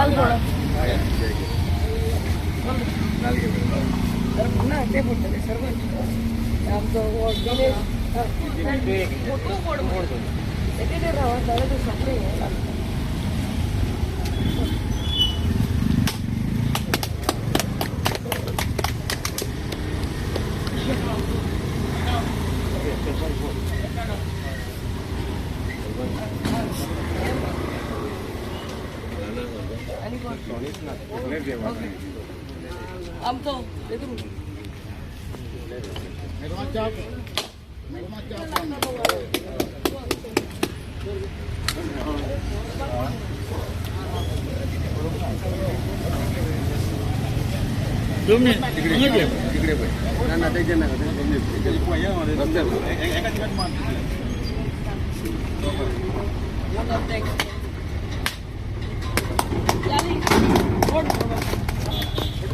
लाल फोडा तर पुन्हा ते बोलतो सर्व आमचं गणेश फोटो ते राहा त्याला ते सगळे आमचं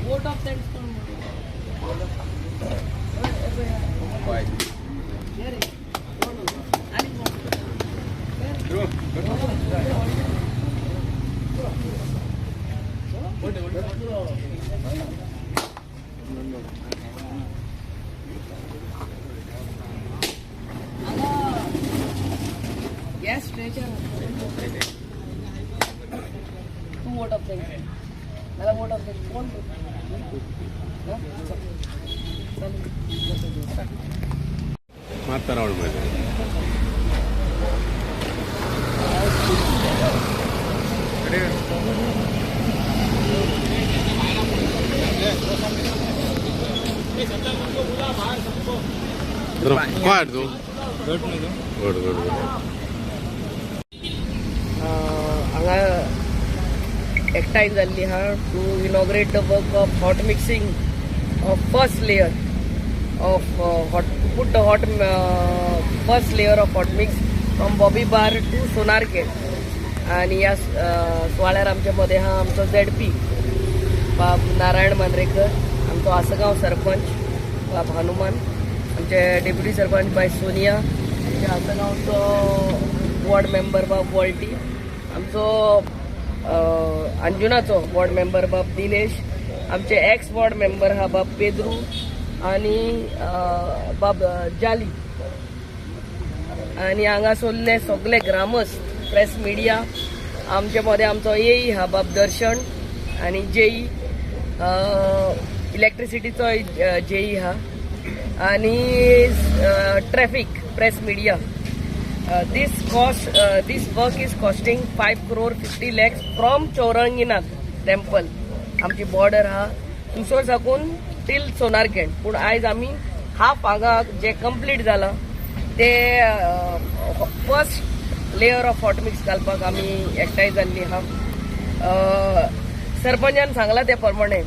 vote of thanks to yes, stretcher. Two vote of thanks. मला vote of thanks. कोण माता रावण मध्ये काय तू हांगा एकठांय जाल्ली हा to inaugurate the work of hot mixing of first layer of put the first layer of hot mix from Bobby Bar to Sonargate आणि या सुवाळ्यार आमच्या मध्ये हा आमचो ZP बाब नारायण मांद्रेकर, आमचो आसगांव सरपंच बाब हनुमान, आमचे डेप्युटी सरपंच बाय सोनिया, आमचे आसगांवचो वॉर्ड मेंबर बाब वॉल्टी, आमचो अंजुनाचो वॉर्ड मेंबर बाब दिनेश, आमचे एक्स वॉर्ड मेंबर हा बाब पेद्रू आणि बाब जाली आणि हांगा सोल्ले सगळे ग्रामस्थ प्रेस मिडिया आमचे मध्ये आमचो येई हा बाब दर्शन आणि जेई इलेक्ट्रिसिटीचो जेई हा आणि traffic press media this work is costing 5 crore 50 lakhs from Chauranginath temple आमची बॉर्डर हा तुसोर साकून टील सोनारगेट पूण आयज आमी हाफ हांगा जे कंप्लीट जाला ते first layer of hot mix घालपाक आमी एकठांय जाल्ली हा सरपंचान सांगला ते प्रमाणे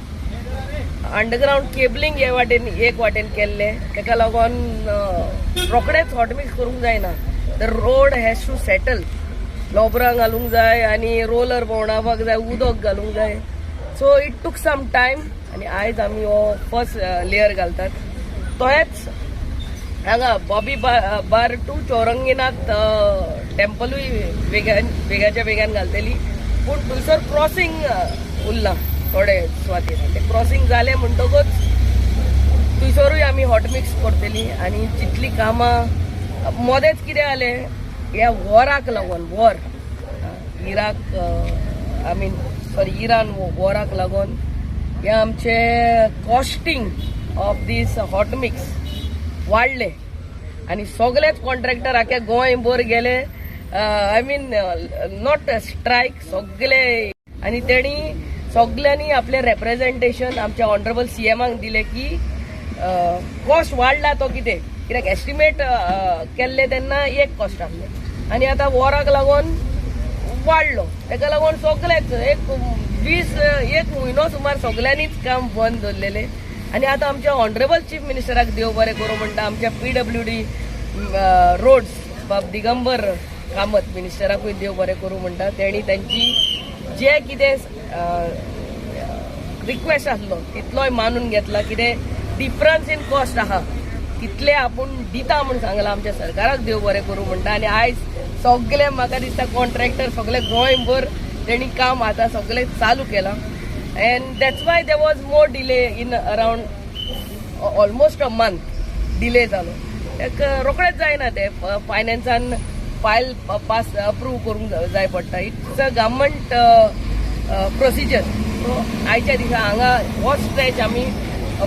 अंडरग्राउंड केबलिंग हे वाटेन एक वाटेन केल्ले तेका लागून रोखडेच हॉट मिक्स करूंक जायना तर रोड हॅज टू सेटल लोबरां घालूंक जाय आनी रोलर भोंवडावपाक जाय उदक घालूंक जाय so it took some time आणि आयज आमी हो फर्स्ट लेयर घालतात तोच हांगा बॉबी बार टू चौरंगीनाथ टेम्पलूय बेगाच्या बेगान घालतली पूण थंयसर क्रॉसींग उरला थोडे सुवातेर ते क्रॉसींग जाले म्हणटकूच थंयसरूय आमी हॉट मिक्स करतली आणि जितली कामां मदेंच कितें जालें ह्या वॉराक लागून war Iraq I mean sorry Iran वॉराक लागून हे आमचे costing of this hot mix वाडले आणि सगळेच कॉन्ट्रॅक्टर आख्या गोंयभर गेले आय मीन नॉट स्ट्रायक सगळे आणि तेणी सगळ्यांनी आपले रेप्रेझेंटेशन आमच्या ऑनरेबल सीएमाक दिले की कॉस्ट वाडला तो कित्याक एस्टिमेट केल्ले तेन्ना एक कॉस्ट आसले आणि आता वॉराक लागून वाडलो तेका लागून सगळेच एक 1 म्हयनो सुमार सगळ्यांनीच काम बंद दवरलेले आणि आता आमच्या ऑनरेबल चीफ मिनिस्टराक देव बरें करूं म्हणटा आमच्या PWD रोड्स बाब दिगंबर कामत मिनिस्टराकूय देव बरें करूं म्हणटा तेणी त्यांची जे कितें रिक्वेस्ट आसलो तितलोय मानून घेतला कितें डिफरन्स इन कॉस्ट आहा तितले आपूण दिता म्हणून सांगला आमच्या सरकाराक देव बरें करूं म्हणटा आणि आयज सगळे म्हाका दिसता कॉन्ट्रॅक्टर सगळे गोंयभर तेणी काम आता सगळे चालू केला and that's why there was more delay in around almost a month delay जालो एक रोखडेच जायना ते फायनान्सान फायल पास अप्रूव करूंक जाय पडटा it's a government procedure so आयच्या दिसा हांगा हो स्ट्रेच आमी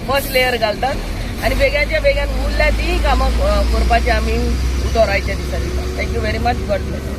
फर्स्ट लेयर घालतात आनी बेग्याच्या बेग्यान उरल्या तीं कामां करपाचें आमी उतर आयच्या दिसा दिता thank you very much God bless